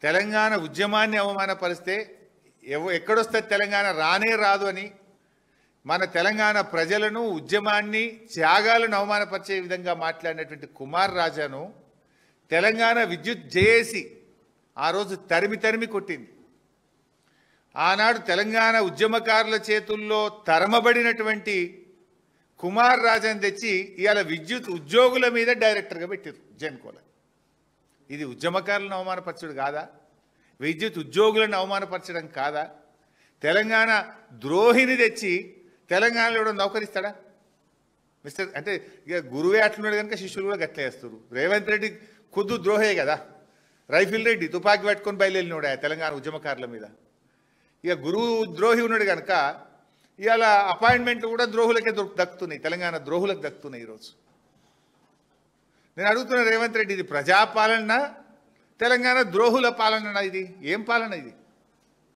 తెలంగాణ ఉద్యమాన్ని అవమానపరిస్తే ఎక్కడొస్తే తెలంగాణ రానే రాదు అని మన తెలంగాణ ప్రజలను ఉద్యమాన్ని త్యాగాలను అవమానపరిచే విధంగా మాట్లాడినటువంటి కుమార్ రాజాను తెలంగాణ విద్యుత్ జేఏసీ ఆ రోజు తరిమి కొట్టింది. ఆనాడు తెలంగాణ ఉద్యమకారుల చేతుల్లో తరమబడినటువంటి కుమార్ రాజాను తెచ్చి ఇవాళ విద్యుత్ ఉద్యోగుల మీద డైరెక్టర్గా పెట్టారు జెన్కోలో. ఇది ఉద్యమకారులను అవమానపరచడం కాదా? విద్యుత్ ఉద్యోగులను అవమానపరచడం కాదా? తెలంగాణ ద్రోహిని తెచ్చి తెలంగాణలో నౌకరిస్తాడా మిస్టర్? అంటే ఇక గురువే అట్లున్నాడు కనుక శిష్యులు కూడా గట్లేస్తారు. రేవంత్ రెడ్డి ఖుద్దు ద్రోహే కదా. రైఫిల్ రెడ్డి తుపాకీ పట్టుకొని బయలుదేరినాడు తెలంగాణ ఉద్యమకారుల మీద. ఇక గురువు ద్రోహి ఉన్నాడు కనుక ఇవాళ అపాయింట్మెంట్లు కూడా ద్రోహులకే దక్కుతున్నాయి, తెలంగాణ ద్రోహులకు దక్కుతున్నాయి ఈరోజు. నేను అడుగుతున్నా రేవంత్ రెడ్డి, ఇది ప్రజాపాలన తెలంగాణ ద్రోహుల పాలన? ఇది ఏం పాలన ఇది?